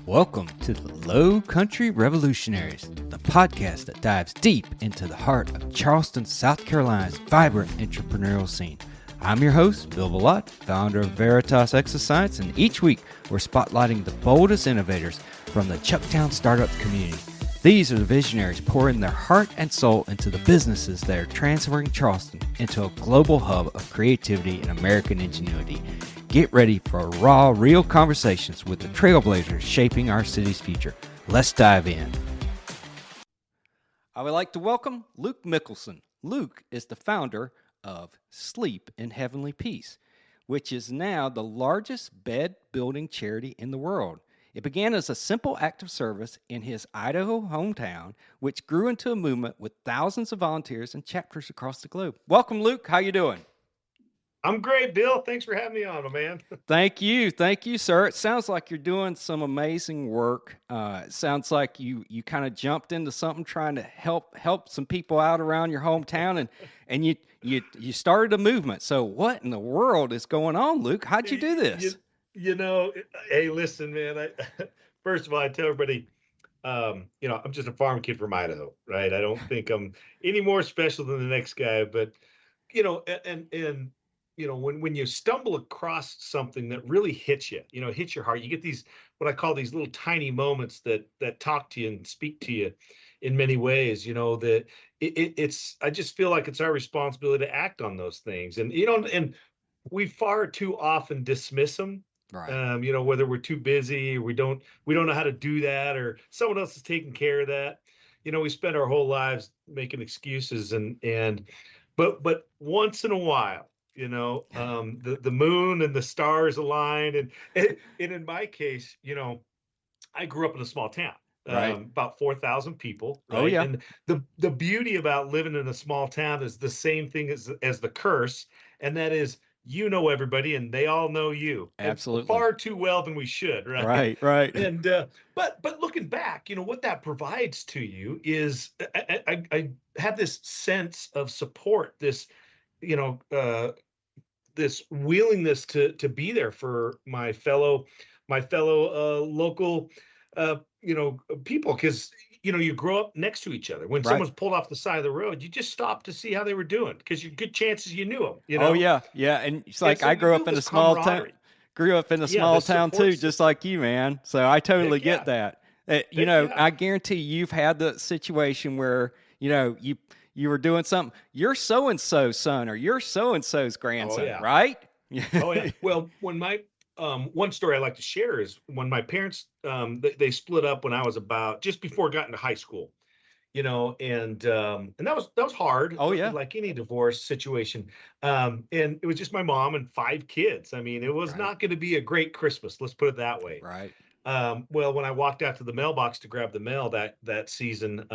Welcome to the Lowcountry Revolutionaries, the podcast that dives deep into the heart of Charleston, South Carolina's vibrant entrepreneurial scene. I'm your host, Bill Billotte, founder of Veritas Exoscience, and each week we're spotlighting the boldest innovators from the Chucktown startup community. These are the visionaries pouring their heart and soul into the businesses that are transferring Charleston into a global hub of creativity and American ingenuity. Get ready for raw, real conversations with the trailblazers shaping our city's future. Let's dive in. I would like to welcome Luke Mickelson. Luke is the founder of Sleep in Heavenly Peace, which is now the largest bed building charity in the world. It began as a simple act of service in his Idaho hometown, which grew into a movement with thousands of volunteers and chapters across the globe. Welcome, Luke. How you doing? I'm great, Bill. Thanks for having me on, my man. Thank you, sir. It sounds like you're doing some amazing work. It sounds like you kind of jumped into something trying to help some people out around your hometown, and you started a movement. So what in the world is going on, Luke? How'd you do this? Hey, listen, man. First of all, I tell everybody, I'm just a farm kid from Idaho, right? I don't think I'm any more special than the next guy, but when you stumble across something that really hits you, hits your heart, you get these, what I call these little tiny moments that talk to you and speak to you in many ways, that it's, I just feel like it's our responsibility to act on those things. And, and we far too often dismiss them. Right. Whether we're too busy or we don't know how to do that, or someone else is taking care of that. We spend our whole lives making excuses but once in a while, the moon and the stars align. And in my case, I grew up in a small town, Right. about 4,000 people. Right. Oh, yeah. And the beauty about living in a small town is the same thing as the curse. And that is, everybody and they all know you. Absolutely. Far too well than we should. Right. Right. And, but looking back, what that provides to you is I have this sense of support, this, this willingness to be there for my fellow local people, because you grow up next to each other. When Right. someone's pulled off the side of the road, you just stop to see how they were doing, because you're good chances you knew them. Oh, yeah. And it's like, so I you grew build up in a this small town. camaraderie. Grew up in a Yeah, small the town support too, just like you, man. So I totally Heck get yeah. that. Yeah. I guarantee you've had the situation where, you were doing something. You're so and so's son, or you're so and so's grandson, yeah. right? Oh yeah. Well, when my one story I like to share is when my parents they split up when I was about just before I got into high school. And that was hard. Oh, yeah. Like any divorce situation. And it was just my mom and 5 kids. I mean, it was Right. not going to be a great Christmas. Let's put it that way. Right. Well, when I walked out to the mailbox to grab the mail that season,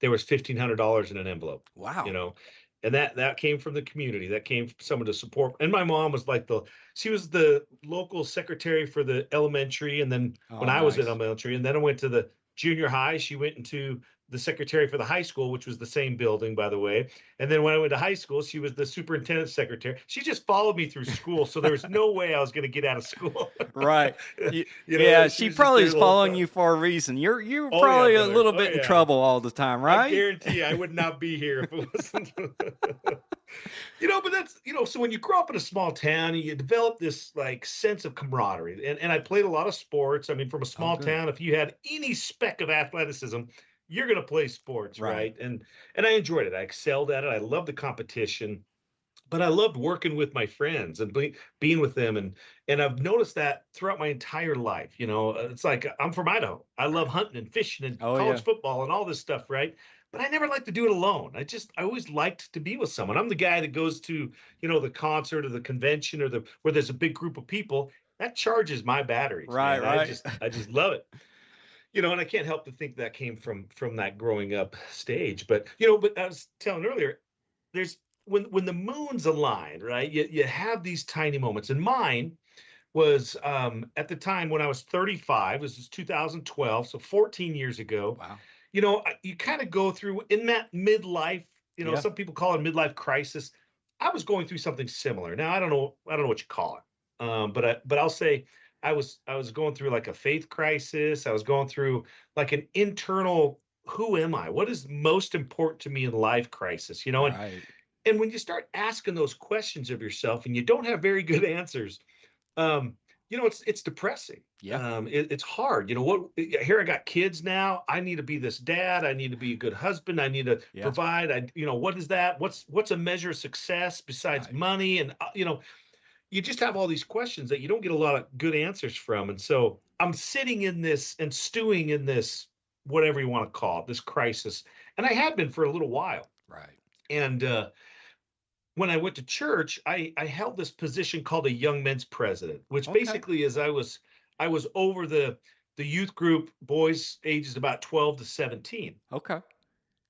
there was $1,500 in an envelope. Wow. And that came from the community. That came from someone to support. And my mom was like she was the local secretary for the elementary. And then when I was in Nice. elementary, and then I went to the junior high, she went into the secretary for the high school, which was the same building, by the way. And then when I went to high school, she was the superintendent secretary. She just followed me through school, so there was no way I was going to get out of school. Right. Yeah, she probably is following you for a reason. You're probably a little bit in trouble all the time, right? I guarantee you, I would not be here if it wasn't. But that's, so when you grow up in a small town, you develop this like sense of camaraderie. And I played a lot of sports. I mean, from a small town, if you had any speck of athleticism, you're going to play sports, right? And I enjoyed it. I excelled at it. I loved the competition, but I loved working with my friends and being with them. And I've noticed that throughout my entire life. It's like, I'm from Idaho. I love hunting and fishing and college football and all this stuff, right? But I never liked to do it alone. I always liked to be with someone. I'm the guy that goes to, the concert or the convention or where there's a big group of people. That charges my batteries. Right, man. right. I just love it. And I can't help to think that came from that growing up stage. But but I was telling earlier, there's when the moons align, right? You have these tiny moments. And mine was at the time when I was 35. This is 2012, so 14 years ago. Wow. You kind of go through in that midlife. Some people call it a midlife crisis. I was going through something similar. Now I don't know what you call it, but I'll say I was going through like a faith crisis. I was going through like an internal, who am I? What is most important to me in life crisis, Right. and when you start asking those questions of yourself and you don't have very good answers, um, it's depressing. Yeah. It's hard. Here I got kids now. I need to be this dad. I need to be a good husband. I need to Yeah. provide. What is that? What's a measure of success besides Right. money? And you just have all these questions that you don't get a lot of good answers from. And so I'm sitting in this and stewing in this, whatever you want to call it, this crisis. And I had been for a little while. Right. And when I went to church, I held this position called a young men's president, which Okay. basically is I was over the youth group, boys ages about 12 to 17, Okay.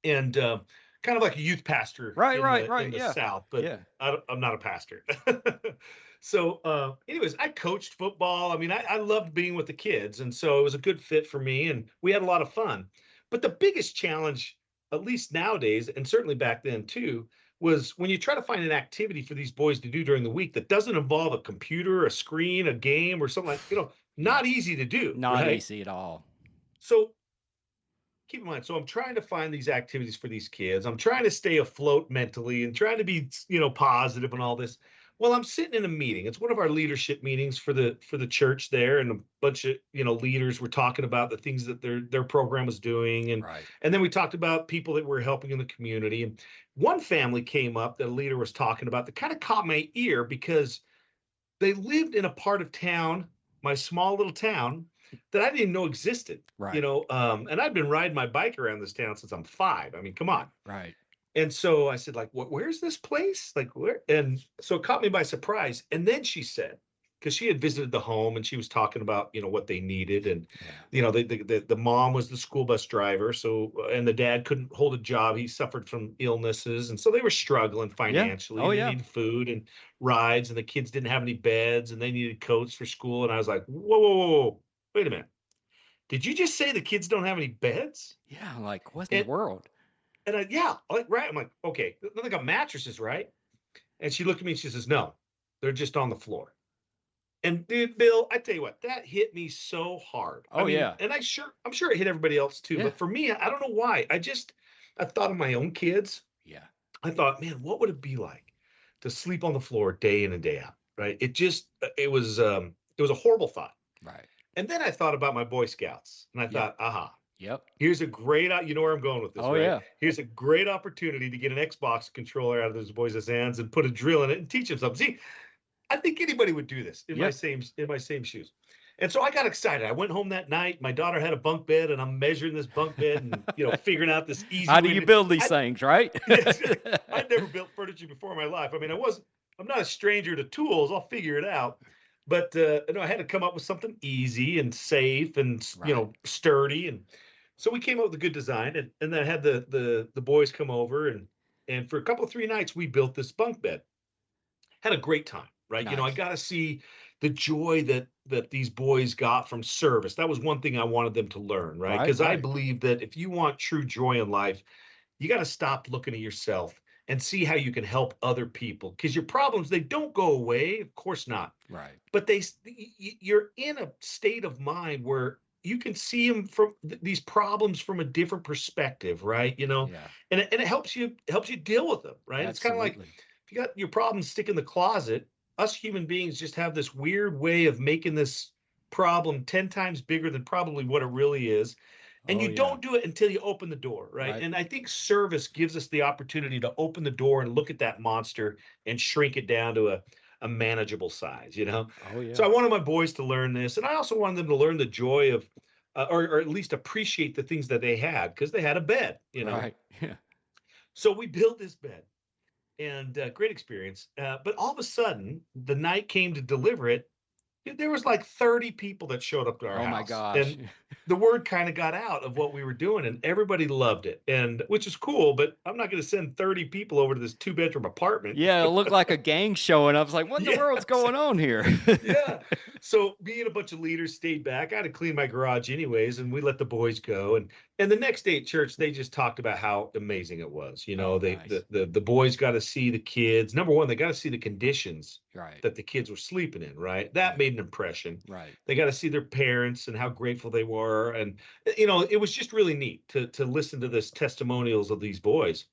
and kind of like a youth pastor Right. in Right. the Right. Yeah. South, but Yeah. I'm not a pastor. So, anyways, I coached football. I mean, I loved being with the kids, and so it was a good fit for me, and we had a lot of fun. But the biggest challenge, at least nowadays, and certainly back then too, was when you try to find an activity for these boys to do during the week that doesn't involve a computer, a screen, a game, or something like, Yeah. not easy to do, Not right? easy at all. So keep in mind, so I'm trying to find these activities for these kids. I'm trying to stay afloat mentally and trying to be, positive and all this. Well, I'm sitting in a meeting. It's one of our leadership meetings for the church there, and a bunch of leaders were talking about the things that their program was doing, and Right. and then we talked about people that were helping in the community. And one family came up that a leader was talking about that kind of caught my ear because they lived in a part of town, my small little town, that I didn't even know existed. Right. And I've been riding my bike around this town since I'm 5. I mean, come on. Right. And so I said, like, where's this place? Like, where? And so it caught me by surprise. And then she said, because she had visited the home and she was talking about, what they needed. And, Yeah. the mom was the school bus driver. So, and the dad couldn't hold a job. He suffered from illnesses. And so they were struggling Yeah. financially. Oh They yeah. needed food and rides, and the kids didn't have any beds, and they needed coats for school. And I was like, whoa, whoa, whoa, whoa. Wait a minute. Did you just say the kids don't have any beds? Yeah. Like what in the And world? yeah, like, right. I'm like, okay, they got mattresses, right? And she looked at me and she says, no, they're just on the floor. And dude, Bill, I tell you what, that hit me so hard. I Oh mean, yeah. and I'm sure it hit everybody else too. Yeah. But for me, I don't know why. I thought of my own kids. Yeah. I thought, man, what would it be like to sleep on the floor day in and day out? Right. It was a horrible thought. Right. And then I thought about my Boy Scouts, and I Yep. thought, aha, Yep. here's a great, you know where I'm going with this, Oh right? yeah. Here's a great opportunity to get an Xbox controller out of those boys' hands and put a drill in it and teach them something. See, I think anybody would do this in my Yep. same shoes. And so I got excited. I went home that night. My daughter had a bunk bed, and I'm measuring this bunk bed and figuring out this easy How do way you to. build these things, right? Yes, I'd never built furniture before in my life. I mean, I'm not a stranger to tools. I'll figure it out. But I had to come up with something easy and safe and Right. sturdy. And so we came up with a good design, and then I had the boys come over, and for a couple 3 nights we built this bunk bed. Had a great time, right? I Nice. got to see the joy that these boys got from service. That was one thing I wanted them to learn, right? Right. Because I Right. believe that if you want true joy in life, you got to stop looking at yourself and see how you can help other people, because your problems, they don't go away, of course not, Right. but you're in a state of mind where you can see them from these problems from a different perspective, right? Yeah. And it helps you deal with them, right? It's kind of like, Absolutely. if you got your problems stick in the closet, us human beings just have this weird way of making this problem 10 times bigger than probably what it really is. And Oh you yeah. don't do it until you open the door, right? Right. And I think service gives us the opportunity to open the door and look at that monster and shrink it down to a manageable size. Oh So yeah. I wanted my boys to learn this. And I also wanted them to learn the joy of, or at least appreciate the things that they had, because they had a bed. Right. Yeah. So we built this bed, and great experience. But all of a sudden, the night came to deliver it. There was like 30 people that showed up to our Oh my house, gosh. and the word kind of got out of what we were doing, and everybody loved it, and which is cool. But I'm not going to send 30 people over to this 2-bedroom apartment. Yeah, it looked like a gang showing up. I was like, what in the Yeah, world's going on here? yeah. So me and a bunch of leaders stayed back. I had to clean my garage anyways, and we let the boys go. And the next day at church, they just talked about how amazing it was. Oh, They nice. the boys got to see the kids. Number one, they got to see the conditions Right. that the kids were sleeping in, right? That made an impression. Right. They got to see their parents and how grateful they were. And, you know, it was just really neat to listen to this testimonials of these boys.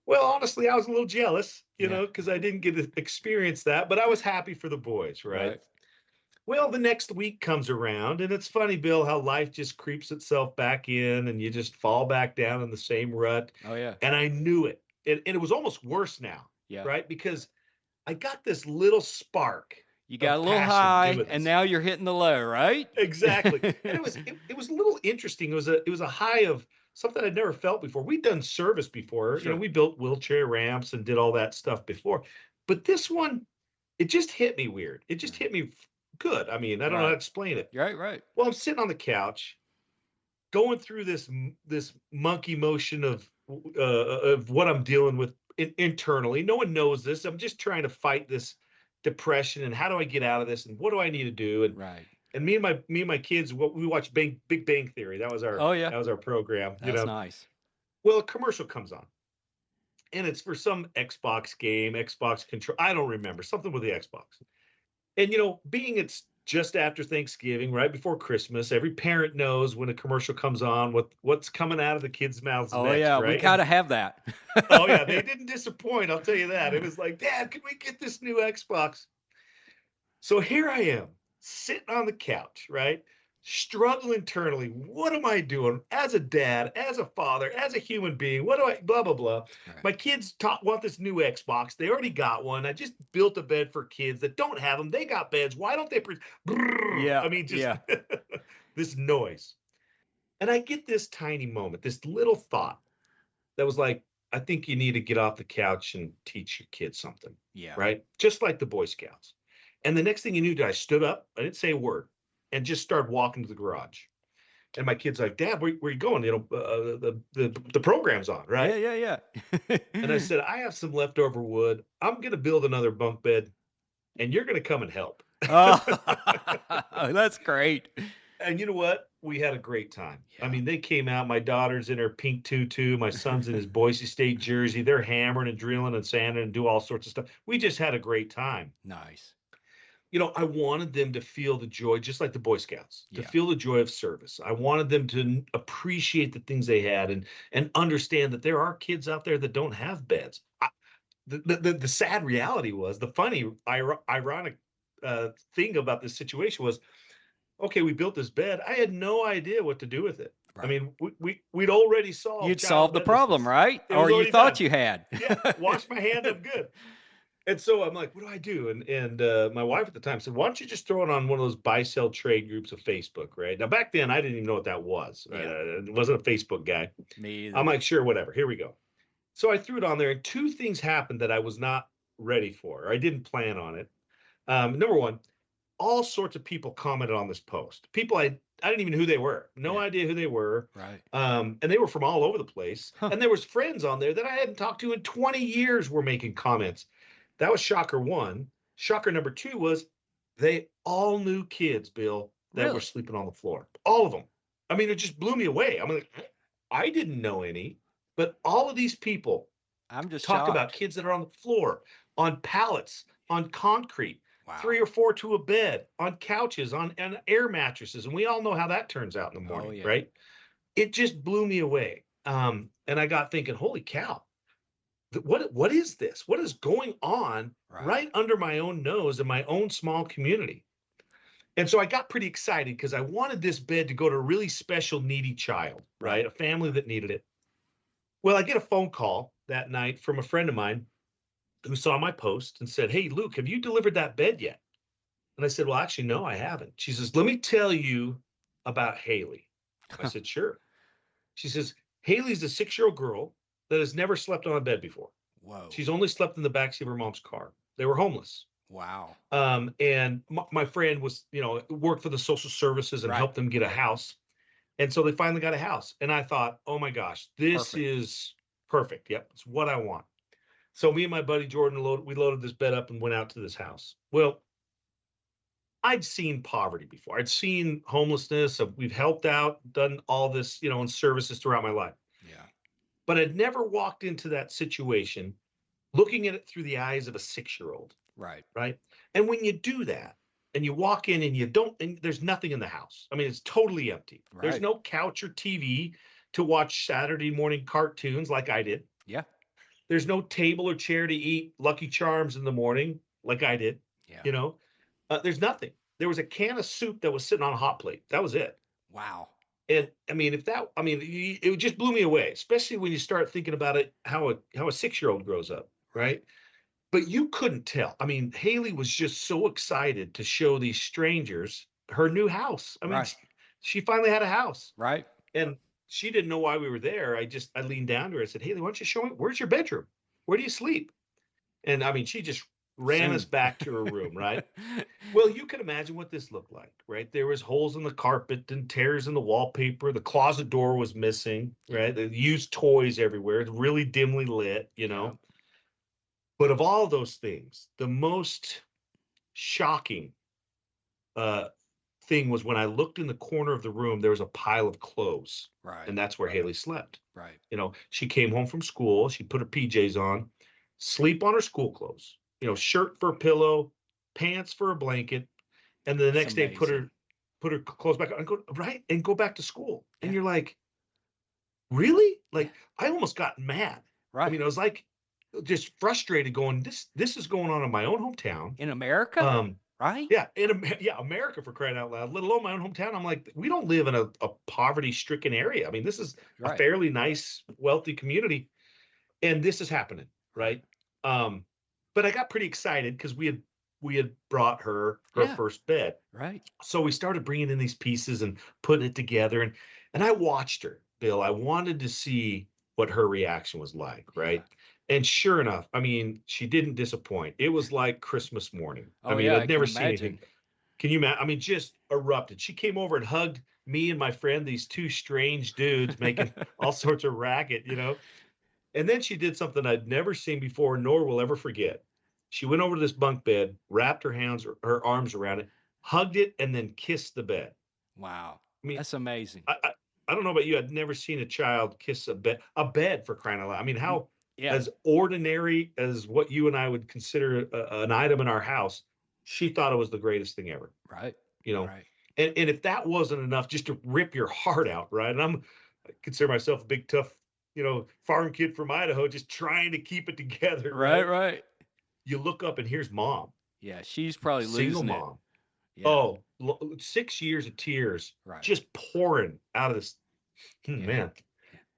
Well, honestly, I was a little jealous, you Yeah. know, because I didn't get to experience that, but I was happy for the boys, right? Right. Well, the next week comes around, and it's funny, Bill, how life just creeps itself back in and you just fall back down in the same rut. Oh yeah. And I knew it. And it was almost worse now, Yeah. right? Because I got this little spark You got a of little passion high, doing and this. now you're hitting the low, right? Exactly. And it was a little interesting. It was a high of something I'd never felt before. We'd done service before. You Sure. know, we built wheelchair ramps and did all that stuff before. But this one, it just hit me weird. It just hit me good. I mean, I don't know how to Right. explain it. Right. Right. Well, I'm sitting on the couch, going through this monkey motion of what I'm dealing with internally. No one knows this. I'm just trying to fight this depression and how do I get out of this and what do I need to do? Right. And me and my kids, what we watched Big Bang Theory. Oh yeah. That was our program. You That's know, nice. well, a commercial comes on, and it's for some Xbox game, Xbox control. I don't remember something with the Xbox. And you know, being it's just after Thanksgiving, right before Christmas, every parent knows when a commercial comes on what's coming out of the kids' mouths Oh next, yeah. We right? gotta have that. Oh yeah, they didn't disappoint. I'll tell you that. It was like, Dad, can we get this new Xbox? So here I am, sitting on the couch, right? Struggle internally. What am I doing as a dad, as a father, as a human being? What do I, blah, blah, blah. Right. My kids want this new Xbox. They already got one. I just built a bed for kids that don't have them. They got beds. Why don't they? Yeah. I mean, just Yeah. this noise. And I get this tiny moment, this little thought that was like, I think you need to get off the couch and teach your kids something, Yeah. right? Just like the Boy Scouts. And the next thing you knew, I stood up, I didn't say a word, and just started walking to the garage. And my kid's like, Dad, where you going? You know, the program's on, right? Yeah. Yeah. And I said, I have some leftover wood. I'm going to build another bunk bed, and you're going to come and help. Oh, that's great. And you know what? We had a great time. Yeah. I mean, they came out. My daughter's in her pink tutu. My son's in his Boise State jersey. They're hammering and drilling and sanding and do all sorts of stuff. We just had a great time. Nice. You know, I wanted them to feel the joy, just like the Boy Scouts, to Yeah. feel the joy of service. I wanted them to appreciate the things they had and understand that there are kids out there that don't have beds. The sad reality was, the funny, ironic thing about this situation was, okay, we built this bed. I had no idea what to do with it. Right. I mean, we'd already solved. You'd child solved the problem, bedlessness. right? It was Or you already thought done. you had. Yeah, wash my hand, I'm good. And so I'm like, what do I do? And my wife at the time said, why don't you just throw it on one of those buy-sell trade groups of Facebook, right? Now, back then, I didn't even know what that was. Yeah. I wasn't a Facebook guy. Me either. I'm like, sure, whatever. Here we go. So I threw it on there, and two things happened that I was not ready for. Or I didn't plan on it. Number one, all sorts of people commented on this post. People I didn't even know who they were. No Yeah. idea who they were. Right. And they were from all over the place. Huh. And there was friends on there that I hadn't talked to in 20 years were making comments. That was shocker one. Shocker number two was they all knew kids, Bill, that Really? were sleeping on the floor. All of them. I mean, it just blew me away. I'm like, I didn't know any, but all of these people I'm just talk shocked. about kids that are on the floor, on pallets, on concrete, Wow. 3 or 4 to a bed, on couches, on air mattresses. And we all know how that turns out in the morning, yeah. right? It just blew me away. And I got thinking, holy cow, what is this? What is going on right under my own nose in my own small community? And so I got pretty excited because I wanted this bed to go to a really special, needy child, right? A family that needed it. Well, I get a phone call that night from a friend of mine who saw my post and said, hey, Luke, have you delivered that bed yet? And I said, well, actually, no, I haven't. She says, let me tell you about Haley. I said, sure. She says, Haley's a 6-year-old girl that has never slept on a bed before. Whoa. She's only slept in the backseat of her mom's car. They were homeless. Wow. And my friend was, worked for the social services and helped them get a house. And so they finally got a house. And I thought, oh my gosh, this is perfect. Yep, it's what I want. So me and my buddy Jordan, we loaded this bed up and went out to this house. Well, I'd seen poverty before. I'd seen homelessness. We've helped out, done all this, in services throughout my life. Yeah. But I'd never walked into that situation looking at it through the eyes of a 6-year-old. Right. right? And when you do that, and you walk in and and there's nothing in the house. I mean, it's totally empty. There's Right. no couch or TV to watch Saturday morning cartoons like I did. Yeah. There's no table or chair to eat Lucky Charms in the morning like I did. Yeah. You know, there's nothing. There was a can of soup that was sitting on a hot plate. That was it. Wow. And I mean, it just blew me away, especially when you start thinking about it, how a 6-year-old grows up, right? But you couldn't tell. I mean, Haley was just so excited to show these strangers her new house. I mean, Right. she finally had a house, Right. and she didn't know why we were there. I leaned down to her. I said, Haley, why don't you show me, where's your bedroom? Where do you sleep? And I mean, she just ran us back to her room, right? Well, you can imagine what this looked like, right? There was holes in the carpet and tears in the wallpaper. The closet door was missing, right? They used toys everywhere. It's really dimly lit, you know. Yeah. But of all those things, the most shocking thing was when I looked in the corner of the room, there was a pile of clothes. Right. And that's where Haley slept. Right. You know, she came home from school, she put her PJs on, sleep on her school clothes, you know, shirt for a pillow, pants for a blanket, and the next day put her clothes back on and go back to school. And you're like, really? Like, I almost got mad. Right. I mean, I was like just frustrated going, this is going on in my own hometown. In America? Right? Yeah, America, for crying out loud, let alone my own hometown. I'm like, we don't live in a poverty-stricken area. I mean, this is a fairly nice, wealthy community, and this is happening, right? But I got pretty excited because we had brought her first bed. Right. So we started bringing in these pieces and putting it together, and I watched her, Bill. I wanted to see what her reaction was like, right? Yeah. And sure enough, I mean, she didn't disappoint. It was like Christmas morning. Oh, I mean, yeah, I've never seen anything. Can you imagine? I mean, just erupted. She came over and hugged me and my friend, these two strange dudes making all sorts of racket, you know? And then she did something I'd never seen before, nor will ever forget. She went over to this bunk bed, wrapped her arms around it, hugged it, and then kissed the bed. Wow. I mean, that's amazing. I don't know about you. I'd never seen a child kiss a bed, for crying out loud. I mean, how as ordinary as what you and I would consider an item in our house, she thought it was the greatest thing ever. Right. You know, right. And if that wasn't enough just to rip your heart out, right? And I consider myself a big, tough, you know, farm kid from Idaho, just trying to keep it together. Right. You look up and here's mom. Yeah, she's probably single losing mom. It. Yeah. 6 years of tears just pouring out of this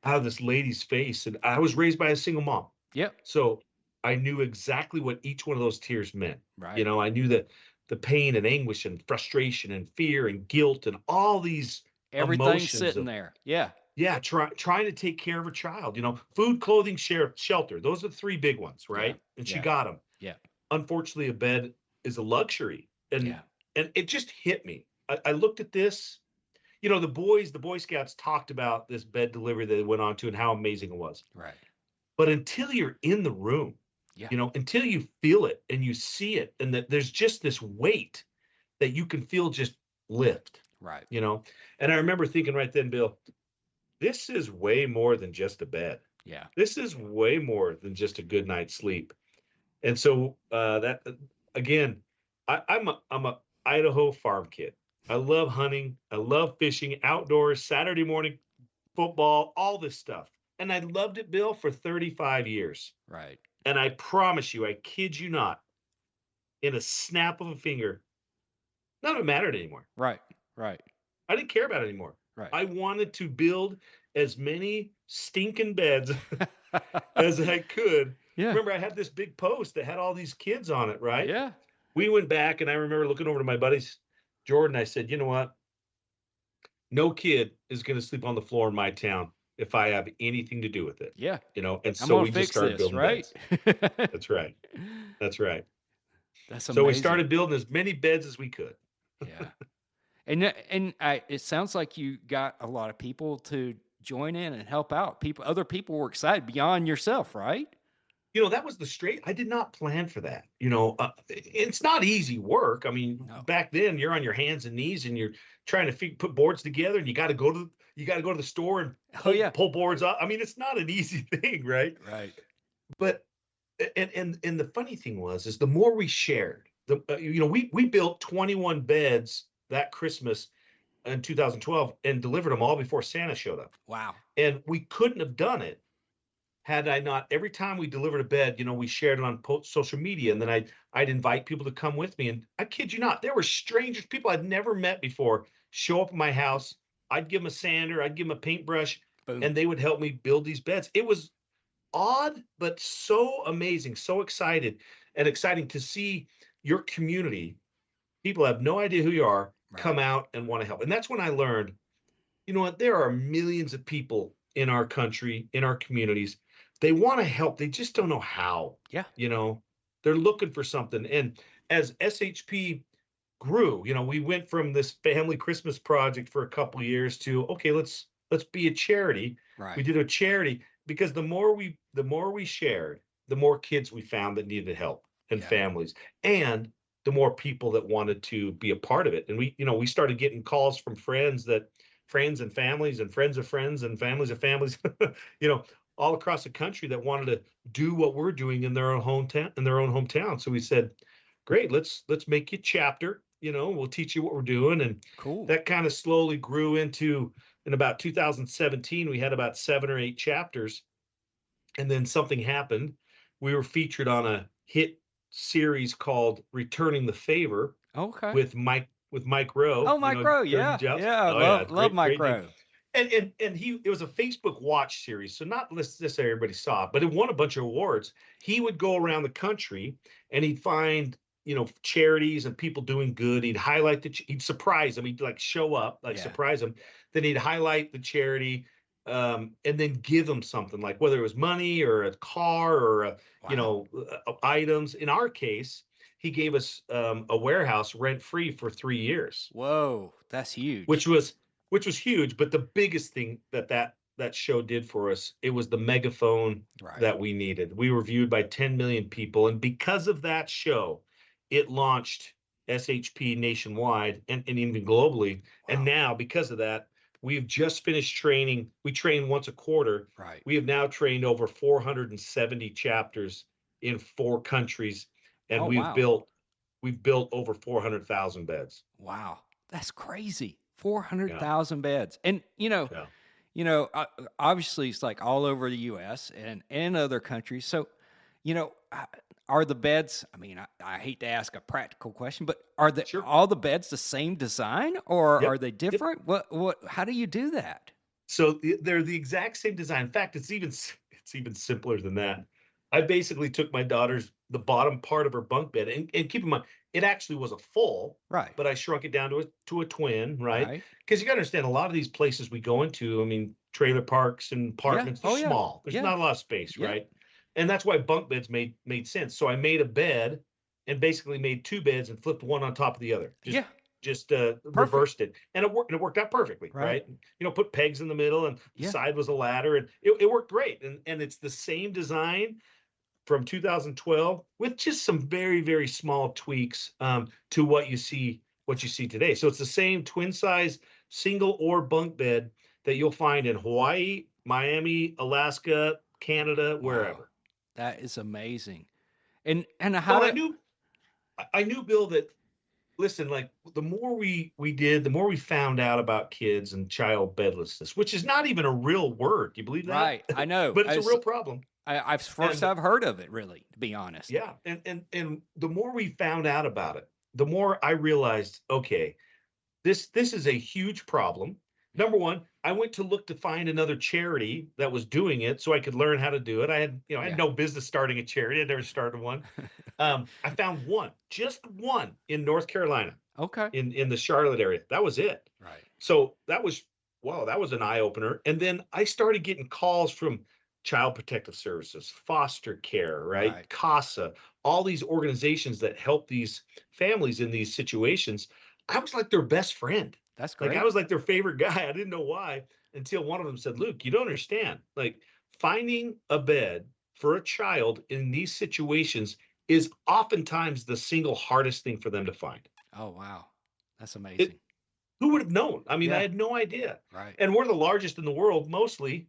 out of this lady's face. And I was raised by a single mom. Yep. So I knew exactly what each one of those tears meant. Right. You know, I knew that the pain and anguish and frustration and fear and guilt and all these everything's sitting there. Yeah. Yeah, trying to take care of a child, you know, food, clothing, shelter. Those are the three big ones, right? Yeah. And she got them. Yeah. Unfortunately, a bed is a luxury. And it just hit me. I looked at this. You know, the Boy Scouts talked about this bed delivery that they went on to and how amazing it was. Right. But until you're in the room, you know, until you feel it and you see it, and that there's just this weight that you can feel just lift. Right. You know, and I remember thinking right then, Bill, this is way more than just a bed. Yeah. This is way more than just a good night's sleep. And so that again, I'm a Idaho farm kid. I love hunting. I love fishing, outdoors, Saturday morning football, all this stuff. And I loved it, Bill, for 35 years. Right. And I promise you, I kid you not, in a snap of a finger, none of it mattered anymore. Right. I didn't care about it anymore. Right. I wanted to build as many stinking beds as I could. Yeah. Remember, I had this big post that had all these kids on it, right? Yeah. We went back, and I remember looking over to my buddies, Jordan. I said, you know what? No kid is going to sleep on the floor in my town if I have anything to do with it. Yeah. You know, and so we just started building beds. That's right. That's amazing. So we started building as many beds as we could. Yeah. And it sounds like you got a lot of people to join in and help out. Other people were excited beyond yourself, right? You know, that was I did not plan for that. You know, it's not easy work. I mean, back then you're on your hands and knees and you're trying to put boards together, and you got to go to the store and pull boards up. I mean, it's not an easy thing, right? Right. But And the funny thing is the more we shared, we built 21 beds that Christmas in 2012 and delivered them all before Santa showed up. Wow. And we couldn't have done it had I not. Every time we delivered a bed, we shared it on social media, and then I'd invite people to come with me. And I kid you not, there were strangers, people I'd never met before, show up at my house. I'd give them a sander, I'd give them a paintbrush, Boom. and they would help me build these beds. It was odd, but so amazing, so exciting to see your community. People have no idea who you are, come out and want to help. And that's when I learned, you know what, there are millions of people in our country, in our communities. They want to help. They just don't know how. Yeah. They're looking for something. And as SHP grew, we went from this family Christmas project for a couple of years to, okay, let's be a charity. Right. We did a charity because the more we shared, the more kids we found that needed help and families, and the more people that wanted to be a part of it. And we started getting calls from friends and families and friends of friends and families of families, all across the country that wanted to do what we're doing in their own hometown. So we said, great, let's make you a chapter, we'll teach you what we're doing. And cool. That kind of slowly grew into, in about 2017, we had about 7 or 8 chapters. And then something happened. We were featured on a hit series called Returning the Favor. Okay. With Mike Rowe. Oh, Mike Rowe, yeah. Yeah, love Mike Rowe. And it was a Facebook watch series, so not necessarily everybody saw it, but it won a bunch of awards. He would go around the country and he'd find, charities and people doing good. He'd highlight he'd surprise them. He'd show up, surprise them. Then he'd highlight the charity, and then give them something, like whether it was money or a car or items. In our case, he gave us a warehouse rent-free for 3 years. Whoa, that's huge. Which was huge. But the biggest thing that show did for us, it was the megaphone that we needed. We were viewed by 10 million people. And because of that show, it launched SHP nationwide and even globally. Wow. And now, because of that, we've just finished training. We train once a quarter. Right. We have now trained over 470 chapters in 4 countries. And we've built over 400,000 beds. Wow, that's crazy. 400,000 beds. And obviously it's like all over the U.S. and other countries. So, are the beds? I mean, I hate to ask a practical question, but are all the beds the same design, or are they different? Yep. What? How do you do that? So they're the exact same design. In fact, it's even simpler than that. I basically took my daughter's, the bottom part of her bunk bed, and keep in mind, it actually was a full, right? But I shrunk it down to a twin, right? Because you got to understand, a lot of these places we go into, I mean, trailer parks and apartments, they're small. There's not a lot of space, right? And that's why bunk beds made sense. So I made a bed and basically made 2 beds and flipped one on top of the other. Just reversed it, and it worked out perfectly, right? Put pegs in the middle, and the side was a ladder, and it worked great. And it's the same design from 2012 with just some very, very small tweaks to what you see today. So it's the same twin size single or bunk bed that you'll find in Hawaii, Miami, Alaska, Canada, wherever. Wow. That is amazing. And how I knew, Bill, that, listen, like the more we did, the more we found out about kids and child bedlessness, which is not even a real word. Do you believe that? Right, I know. But it's a real problem. I've heard of it, really, to be honest. Yeah, and the more we found out about it, the more I realized, okay, this is a huge problem. Number one, I went to look to find another charity that was doing it so I could learn how to do it. I had no business starting a charity. I'd never started one. I found just one in North Carolina. Okay. In the Charlotte area. That was it. Right. So that was an eye opener. And then I started getting calls from Child Protective Services, foster care, right? CASA, all these organizations that help these families in these situations. I was like their best friend. That's great. Like I was like their favorite guy. I didn't know why until one of them said, "Luke, you don't understand. Like finding a bed for a child in these situations is oftentimes the single hardest thing for them to find." Oh, wow. That's amazing. Who would have known? I mean, I Yeah. had no idea. Right. And we're the largest in the world, mostly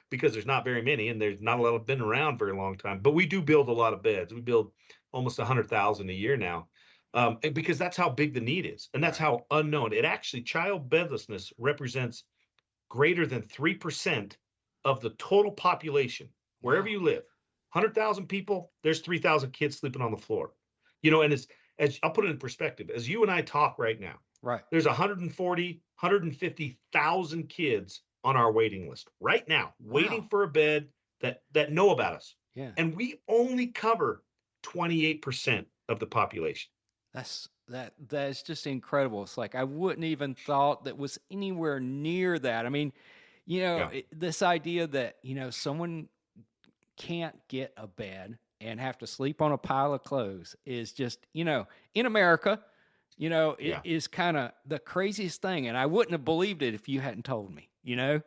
because there's not very many, and there's not a lot of been around very long time. But we do build a lot of beds. We build almost 100,000 a year now, and because that's how big the need is, and that's Right. how unknown. It actually, child bedlessness represents greater than 3% of the total population, wherever Wow. you live. 100,000 people, there's 3,000 kids sleeping on the floor. And as I'll put it in perspective, as you and I talk right now, Right. there's 140, 150,000 kids on our waiting list right now, waiting Wow. for a bed that know about us. Yeah. And we only cover 28% of the population. That is just incredible. It's like I wouldn't even thought that was anywhere near that. I mean, Yeah. this idea that, someone can't get a bed and have to sleep on a pile of clothes is just, in America, it Yeah. is kind of the craziest thing. And I wouldn't have believed it if you hadn't told me. And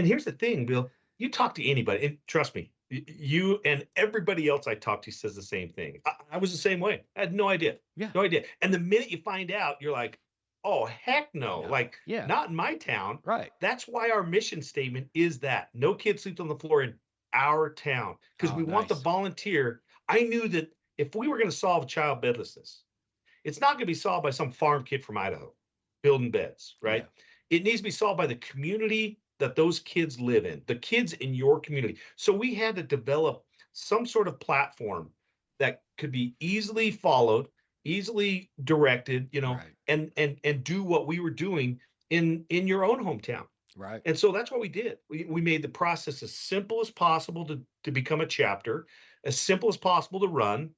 here's the thing, Bill. You talk to anybody, and trust me, you and everybody else I talk to says the same thing. I was the same way. I had no idea. Yeah. No idea. And the minute you find out, you're like, oh, heck no. No. Like, Yeah. not in my town. Right. That's why our mission statement is that no kid sleeps on the floor in our town, because Oh, we want the nice. volunteer. I knew that if we were going to solve child bedlessness, it's not going to be solved by some farm kid from Idaho building beds, right? Yeah. It needs to be solved by the community that those kids live in, the kids in your community. So we had to develop some sort of platform that could be easily followed, easily directed, Right. and do what we were doing in your own hometown. Right. And so that's what we did. We made the process as simple as possible to become a chapter, as simple as possible to run.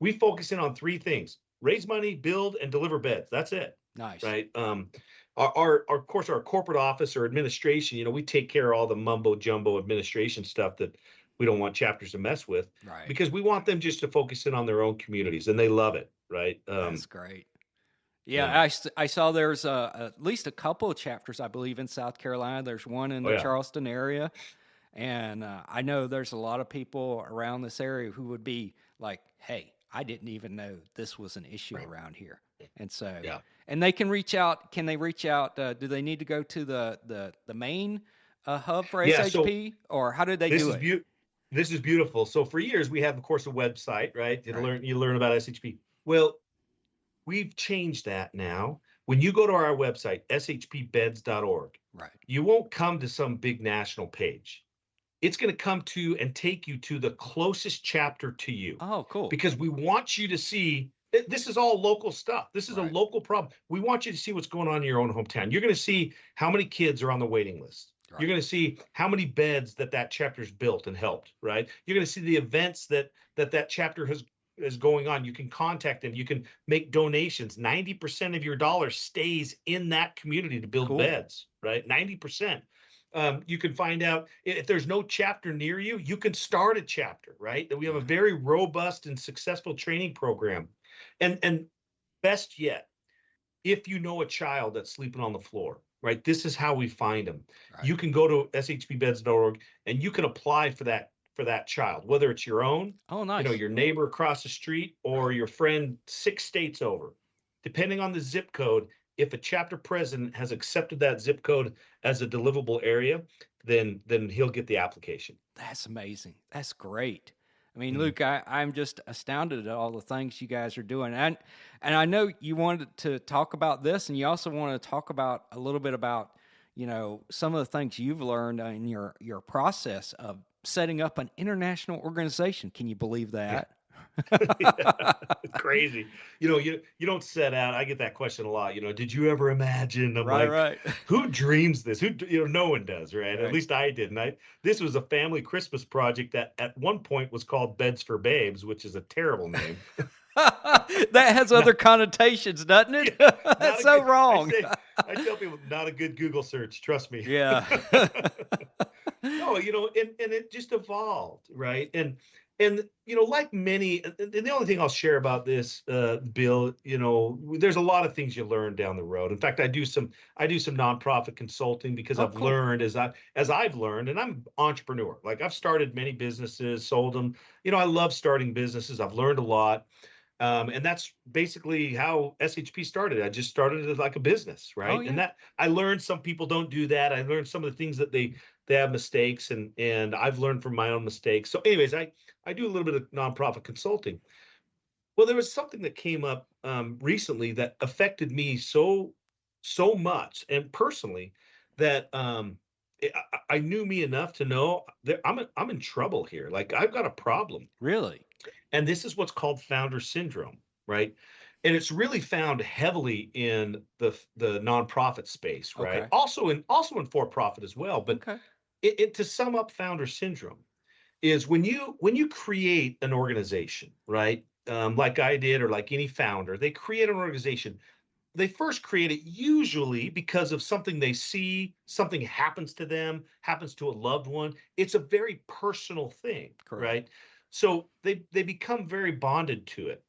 We focus in on three things: raise money, build, and deliver beds. That's it. Nice. Right. Our of course, our corporate office or administration, we take care of all the mumbo jumbo administration stuff that we don't want chapters to mess with, Right. because we want them just to focus in on their own communities, and they love it. Right. That's great. Yeah, Yeah. I saw there's at least a couple of chapters, I believe, in South Carolina. There's one in Oh, the yeah. Charleston area. And I know there's a lot of people around this area who would be like, hey, I didn't even know this was an issue Right. around here. And so, Yeah. and they can reach out. Can they reach out? Do they need to go to the main hub for Yeah. So SHP, or how did they this do is it? this is beautiful. So for years we have, of course, a website, right? Right. You learn about SHP. Well, we've changed that now. When you go to our website, shpbeds.org, Right. you won't come to some big national page. It's going to come to and take you to the closest chapter to you, Oh, cool. because we want you to see this is all local stuff. This is a Right. local problem. We want you to see what's going on in your own hometown. You're going to see how many kids are on the waiting list. Right. You're going to see how many beds that chapter's built and helped, right? You're going to see the events that chapter is going on. You can contact them. You can make donations. 90% of your dollar stays in that community to build Cool. beds, right? 90%. You can find out if there's no chapter near you, you can start a chapter, right? That we have a very robust and successful training program. And best yet, if you know a child that's sleeping on the floor, right? This is how we find them. Right. You can go to shpbeds.org and you can apply for that child, whether it's your own, Oh, nice. your neighbor across the street, or your friend 6 states over. Depending on the zip code, if a chapter president has accepted that zip code as a deliverable area, then he'll get the application. That's amazing. That's great. I mean, Mhm. Luke, I'm just astounded at all the things you guys are doing. And I know you wanted to talk about this, and you also want to talk about a little bit about, some of the things you've learned in your process of setting up an international organization. Can you believe that? Yeah, it's crazy. You don't set out. I get that question a lot. Did you ever imagine? I'm like, Right. who dreams this? No one does, right? Right. At least I didn't. This was a family Christmas project that at one point was called Beds for Babes, which is a terrible name. That has other connotations, doesn't it? Yeah, That's so wrong. I tell people, not a good Google search. Trust me. Yeah. No, and it just evolved, right? And like many, and the only thing I'll share about this, Bill, there's a lot of things you learn down the road. In fact, I do some nonprofit consulting because Oh, I've cool. learned as I've learned, and I'm an entrepreneur. Like, I've started many businesses, sold them. I love starting businesses. I've learned a lot. And that's basically how SHP started. I just started it like a business, Oh right? And yeah. that I learned some people don't do that. I learned some of the things that they have mistakes, and I've learned from my own mistakes. So, anyways, I do a little bit of nonprofit consulting. Well, there was something that came up recently that affected me so much and personally that I knew me enough to know that I'm in trouble here. Like I've got a problem. Really? And this is what's called founder syndrome, right? And it's really found heavily in the nonprofit space, right? Okay. Also in for profit as well. But Okay. to sum up founder syndrome is when you create an organization, right? Like I did, or like any founder, they create an organization. They first create it usually because of something they see, something happens to them, happens to a loved one. It's a very personal thing, Correct. right? So they become very bonded to it.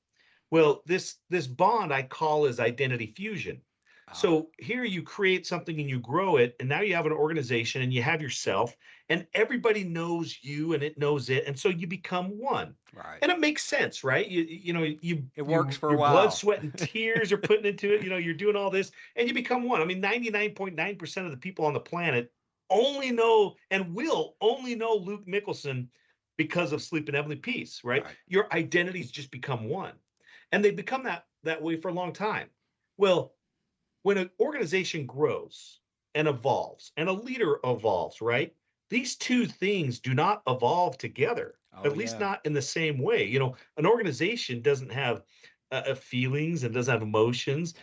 Well, this bond I call is identity fusion. Ah, So here you create something and you grow it, and now you have an organization and you have yourself, and everybody knows you and it knows it, and so you become one. right. And it makes sense, right? You know It works for a your blood, while. sweat, and tears are putting into it. You know, you're doing all this, and you become one. I mean, 99.9% of the people on the planet only know and will only know Luke Mickelson because of Sleep in Heavenly Peace, right? Right. Your identities just become one, and they become that way for a long time. Well, when an organization grows and evolves and a leader evolves, right? These two things do not evolve together, Oh at least yeah. not in the same way. You know, an organization doesn't have feelings and doesn't have emotions,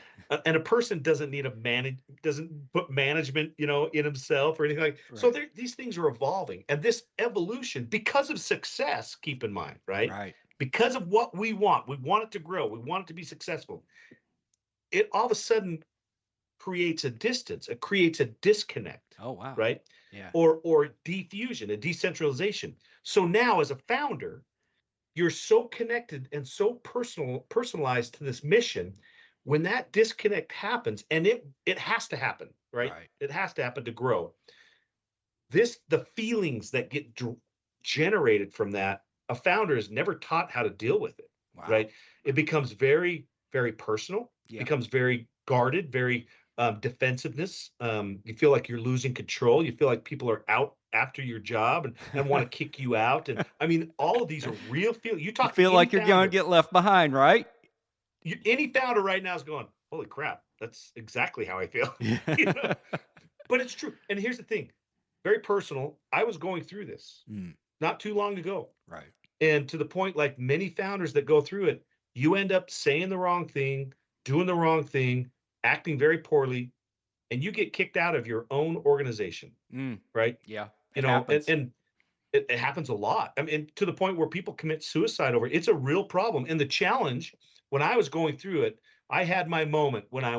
and a person doesn't need doesn't put management, you know, in himself or anything like. So Right. these things are evolving, and this evolution, because of success, keep in mind, right? Right. Because of what we want it to grow, we want it to be successful. It all of a sudden creates a distance, it creates a disconnect, Oh wow. right? Yeah. Or diffusion, a decentralization. So now as a founder, you're so connected and so personalized to this mission. When that disconnect happens, and it has to happen, right? Right. It has to happen to grow. The feelings that get generated from that, a founder is never taught how to deal with it, Wow. right? It becomes very personal, Yeah. becomes very guarded, very defensiveness. You feel like you're losing control. You feel like people are out after your job and want to kick you out. And I mean, all of these are real feel. You You talk to feel like you're going to get left behind, right? any founder right now is going, holy crap, that's exactly how I feel. You know, but it's true. And here's the thing, very personal. I was going through this Mm, not too long ago. right. And to the point, like many founders that go through it, you end up saying the wrong thing, doing the wrong thing, acting very poorly, and you get kicked out of your own organization, Mm, right? yeah. You It know, happens. and it happens a lot. I mean, to the point where people commit suicide over it. It's a real problem. And the challenge, when I was going through it, I had my moment when I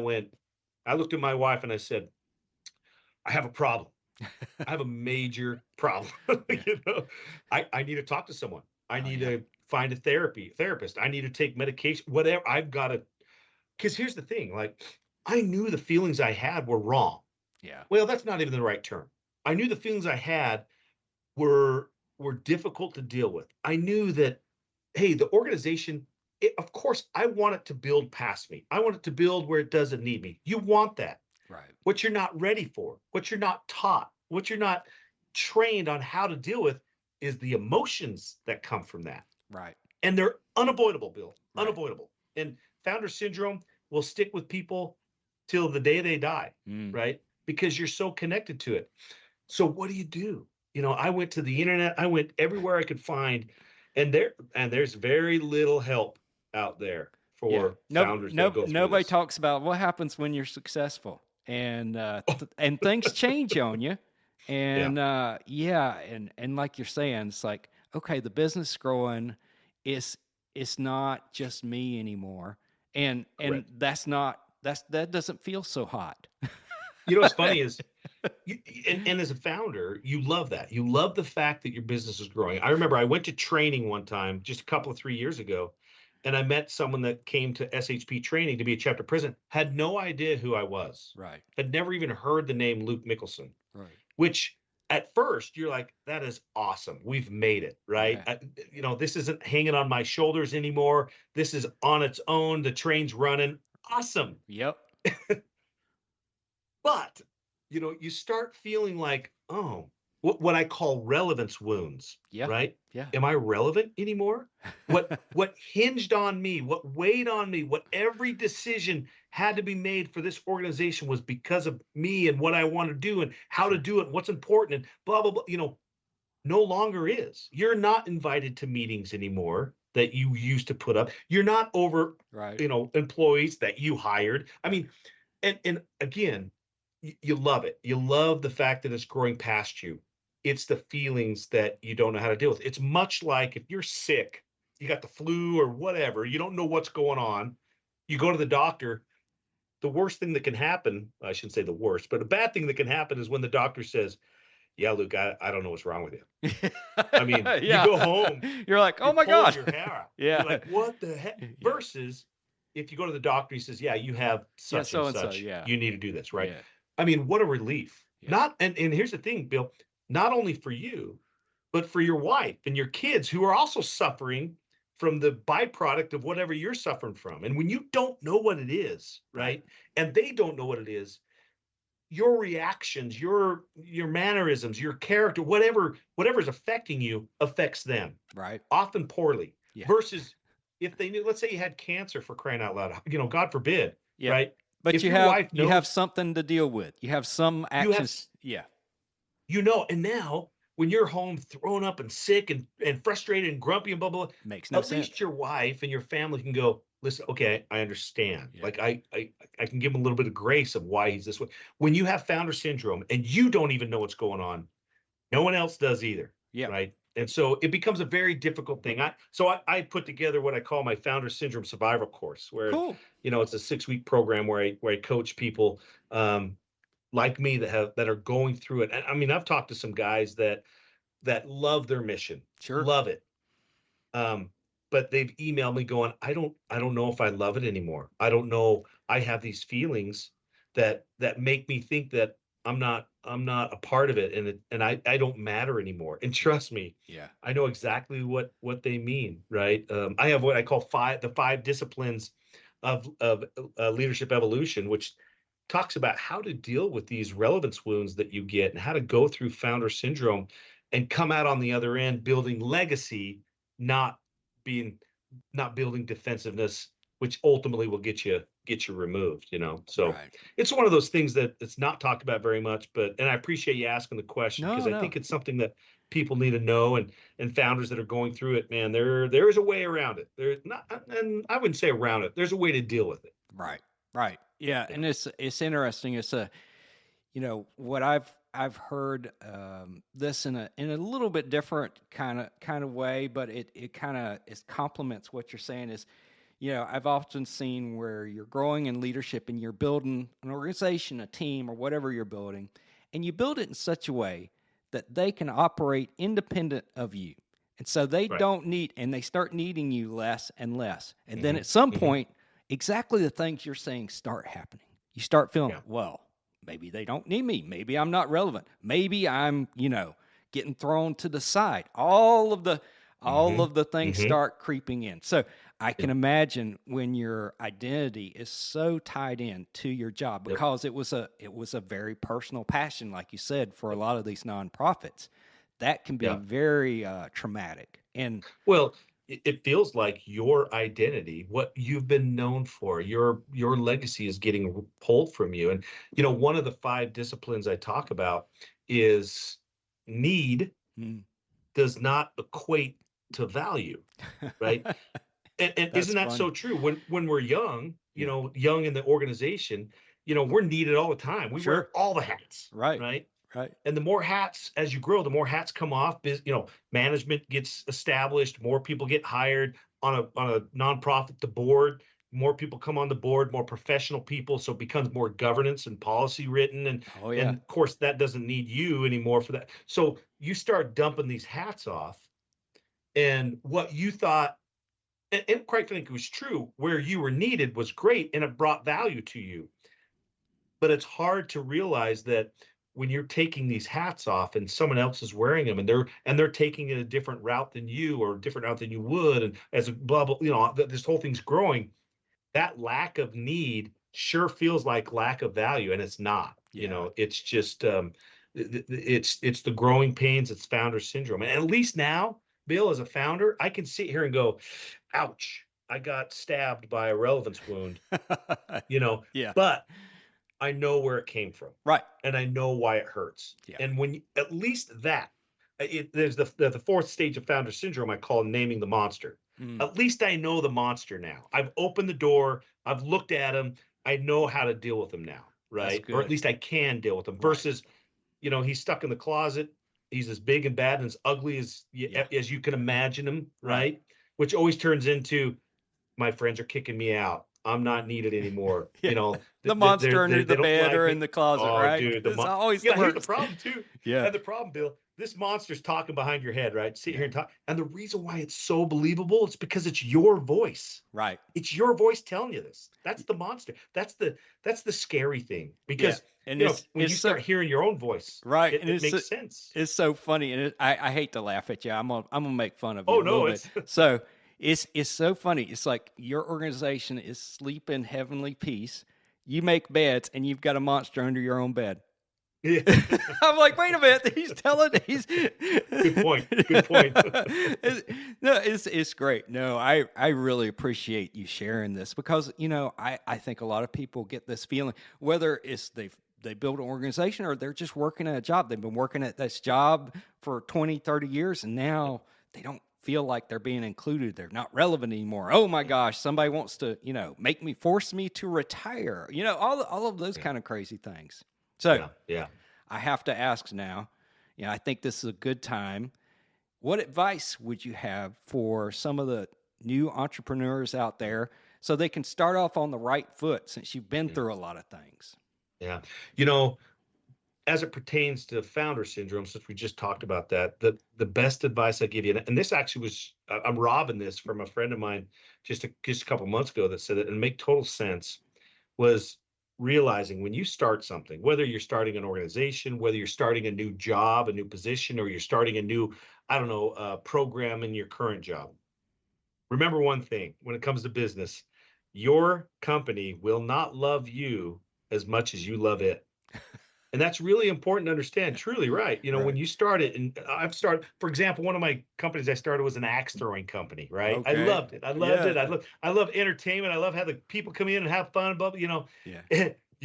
looked at my wife and I said, I have a problem. I have a major problem. Yeah. You know, I need to talk to someone. I Oh need yeah. to find a therapist. I need to take medication, whatever. I've got to, because here's the thing, like I knew the feelings I had were wrong. Yeah. Well, that's not even the right term. I knew the feelings I had were difficult to deal with. I knew that, hey, the organization, of course, I want it to build past me. I want it to build where it doesn't need me. You want that. Right. What you're not ready for, what you're not taught, what you're not trained on how to deal with is the emotions that come from that. Right. And they're unavoidable, Bill, Right. unavoidable. And founder syndrome will stick with people till the day they die, Mm. right? Because you're so connected to it. So what do you do? You know, I went to the internet, I went everywhere I could find, and there's very little help out there Yeah. for No, founders that no, go through nobody this. talks about what happens when you're successful, and and things change on you, Yeah, and yeah, and like you're saying, it's like okay, the business is growing, it's not just me anymore, and correct. that doesn't feel so hot. You know what's funny is and as a founder, you love that. You love the fact that your business is growing. I remember I went to training one time just a couple of 3 years ago, and I met someone that came to SHP training to be a chapter president, had no idea who I was, Right. had never even heard the name Luke Mickelson, Right. which at first you're like, that is awesome. We've made it, right? This isn't hanging on my shoulders anymore. This is on its own. The train's running. Awesome. Yep. But, you start feeling like, oh, what I call relevance wounds, Yeah. right? Yeah. Am I relevant anymore? What hinged on me, what weighed on me, what every decision had to be made for this organization was because of me and what I want to do and how to do it, what's important, and blah, blah, blah, no longer is. You're not invited to meetings anymore that you used to put up. You're not over, Right. employees that you hired. I mean, and again, you love it. You love the fact that it's growing past you. It's the feelings that you don't know how to deal with. It's much like if you're sick, you got the flu or whatever, you don't know what's going on. You go to the doctor. The worst thing that can happen, I shouldn't say the worst, but a bad thing that can happen is when the doctor says, yeah, Luke, I don't know what's wrong with you. I mean, you go home. You're like, oh my God. Your hair out. Yeah. You're like, what the heck? Yeah. Versus if you go to the doctor, he says, yeah, you have such and such. Yeah. You need to do this, right? Yeah. I mean, what a relief. Yeah. And here's the thing, Bill, not only for you, but for your wife and your kids who are also suffering from the byproduct of whatever you're suffering from. And when you don't know what it is, right? And they don't know what it is, your reactions, your mannerisms, your character, whatever's affecting you affects them. Right. Often poorly. Yeah. Versus if they knew, let's say you had cancer, for crying out loud, God forbid. Yeah. Right. But if you have something to deal with. You have some actions. And now when you're home thrown up and sick and frustrated and grumpy and blah, blah, blah, makes no sense. At least your wife and your family can go, listen, okay, I understand. Yeah. Like I can give him a little bit of grace of why he's this way. When you have founder syndrome and you don't even know what's going on, no one else does either. Yeah. Right. And so it becomes a very difficult thing. I put together what I call my founder syndrome survival course, where it's a 6-week program where I coach people like me that are going through it. And I mean, I've talked to some guys that love their mission, love it. But they've emailed me going, I don't know if I love it anymore. I don't know. I have these feelings that make me think that I'm not a part of it, and I don't matter anymore. And trust me, I know exactly what they mean, right? I have what I call the 5 disciplines of leadership evolution, which talks about how to deal with these relevance wounds that you get and how to go through founder syndrome and come out on the other end building legacy, not building defensiveness, which ultimately will get you removed, So It's one of those things that it's not talked about very much, and I appreciate you asking the question, because I think it's something that people need to know, and founders that are going through it, man, there is a way around it. There's not, and I wouldn't say around it. There's a way to deal with it. Right. Yeah. And it's interesting. It's what I've heard this in a little bit different kind of way, but it kind of complements what you're saying is, I've often seen where you're growing in leadership and you're building an organization, a team, or whatever you're building, and you build it in such a way that they can operate independent of you. And so they don't need, and they start needing you less and less. And then at some point, exactly the things you're saying start happening. You start feeling, well, maybe they don't need me. Maybe I'm not relevant. Maybe I'm, getting thrown to the side. All of the things start creeping in. So I can imagine when your identity is so tied in to your job, because it was a very personal passion, like you said, for a lot of these nonprofits. That can be very traumatic. And it feels like your identity, what you've been known for, your legacy is getting pulled from you. And, one of the 5 disciplines I talk about is need does not equate to value, right? And isn't that funny? So true? When we're young, young in the organization, we're needed all the time. We wear all the hats, right? And the more hats, as you grow, the more hats come off. Management gets established, more people get hired on a nonprofit. The board, more people come on the board, more professional people. So it becomes more governance and policy written. And of course, that doesn't need you anymore for that. So you start dumping these hats off, and what you thought, and quite frankly, it was true, where you were needed was great and it brought value to you. But it's hard to realize that when you're taking these hats off and someone else is wearing them, and they're taking it a different route than you, or a different route than you would, and as a blah blah, this whole thing's growing, that lack of need sure feels like lack of value, and it's not. It's just it's the growing pains. It's founder syndrome, and at least now, Bill, as a founder, I can sit here and go, ouch, I got stabbed by a relevance wound. Yeah. But I know where it came from, Right. and I know why it hurts. Yeah. And when at least that, there's the fourth stage of founder syndrome I call naming the monster. At least I know the monster now. I've opened the door. I've looked at him. I know how to deal with him now, right? Or at least I can deal with him. Versus, he's stuck in the closet. He's as big and bad and as ugly as you can imagine him, right? Which always turns into, my friends are kicking me out. I'm not needed anymore. The monster under the bed or in the closet, right? Dude, always here's the problem too. Yeah. And the problem, Bill, this monster's talking behind your head, right? Sit here and talk. And the reason why it's so believable, it's because it's your voice. Right. It's your voice telling you this. That's the monster. That's the scary thing. Because and when you start hearing your own voice, right, it makes sense. It's so funny, and I hate to laugh at you. I'm gonna make fun of you. Oh no, bit. So it's so funny. It's like your organization is sleeping heavenly peace. You make beds, and you've got a monster under your own bed. Yeah. I'm like, wait a minute. Good point. It's great. No, I really appreciate you sharing this, because, I think a lot of people get this feeling, whether it's they build an organization or they're just working at a job. They've been working at this job for 20, 30 years, and now they don't feel like they're being included. They're not relevant anymore. Oh my gosh, somebody wants to, force me to retire. All of those kind of crazy things. So I have to ask now, I think this is a good time. What advice would you have for some of the new entrepreneurs out there so they can start off on the right foot, since you've been through a lot of things? Yeah. As it pertains to founder syndrome, since we just talked about that, the best advice I give you, and this actually was, I'm robbing this from a friend of mine just a couple months ago that said it, and make total sense, was realizing when you start something, whether you're starting an organization, whether you're starting a new job, a new position, or you're starting a new, program in your current job, remember one thing: when it comes to business, your company will not love you as much as you love it. And that's really important to understand. Truly, right. When you start it, and I've started, for example, one of my companies I started was an axe throwing company, right? Okay. I loved it. I love entertainment. I love how the people come in and have fun. But, you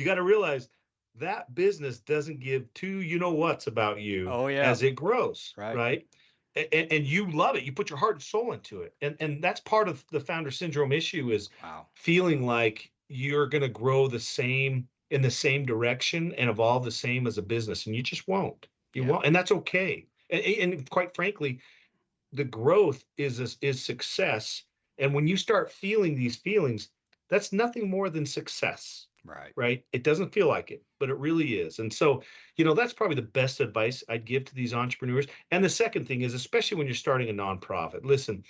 got to realize that business doesn't give two whats about you as it grows, right? And you love it. You put your heart and soul into it. And that's part of the founder syndrome issue, is feeling like you're going to grow in the same direction and evolve the same as a business, and you just won't. You won't, and that's okay. And quite frankly, the growth is success. And when you start feeling these feelings, that's nothing more than success. Right. It doesn't feel like it, but it really is. And so, that's probably the best advice I'd give to these entrepreneurs. And the second thing is, especially when you're starting a nonprofit, listen,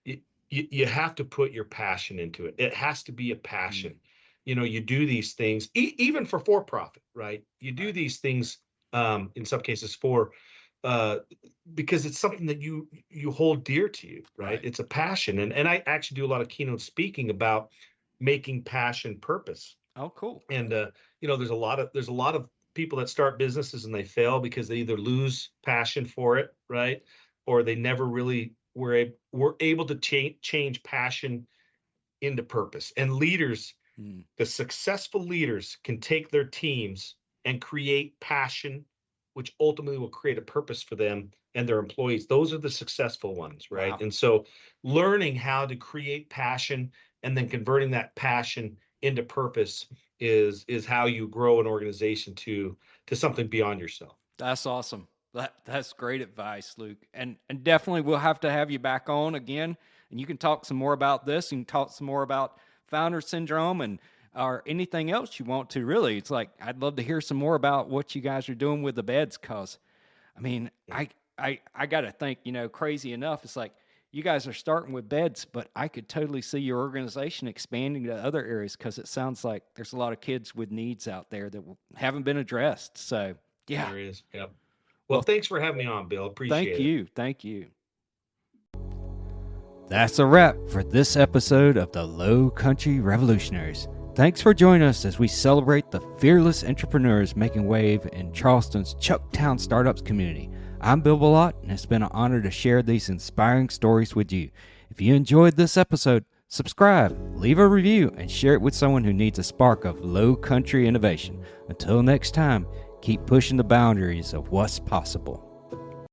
you have to put your passion into it. It has to be a passion. You do these things, even for profit, right? You do these things in some cases because it's something that you hold dear to you, right? It's a passion. And I actually do a lot of keynote speaking about making passion purpose. Oh, cool. And there's a lot of people that start businesses and they fail because they either lose passion for it, right? Or they never really were able to change passion into purpose. And leaders, the successful leaders, can take their teams and create passion, which ultimately will create a purpose for them and their employees. Those are the successful ones, right? Wow. And so learning how to create passion and then converting that passion into purpose is how you grow an organization to something beyond yourself. That's awesome. That's great advice, Luke. And definitely we'll have to have you back on again, and you can talk some more about this. You can talk some more about founder syndrome or anything else you want to. Really, it's like, I'd love to hear some more about what you guys are doing with the beds, because I got to think, crazy enough, it's like you guys are starting with beds, but I could totally see your organization expanding to other areas, because it sounds like there's a lot of kids with needs out there that haven't been addressed. So Yeah. There is. Yep. Well, thanks for having me on, Bill. Appreciate it. Thank you. That's a wrap for this episode of the Lowcountry Revolutionaries. Thanks for joining us as we celebrate the fearless entrepreneurs making wave in Charleston's Chucktown Startups community. I'm Bill Billotte, and it's been an honor to share these inspiring stories with you. If you enjoyed this episode, subscribe, leave a review, and share it with someone who needs a spark of Lowcountry innovation. Until next time, keep pushing the boundaries of what's possible.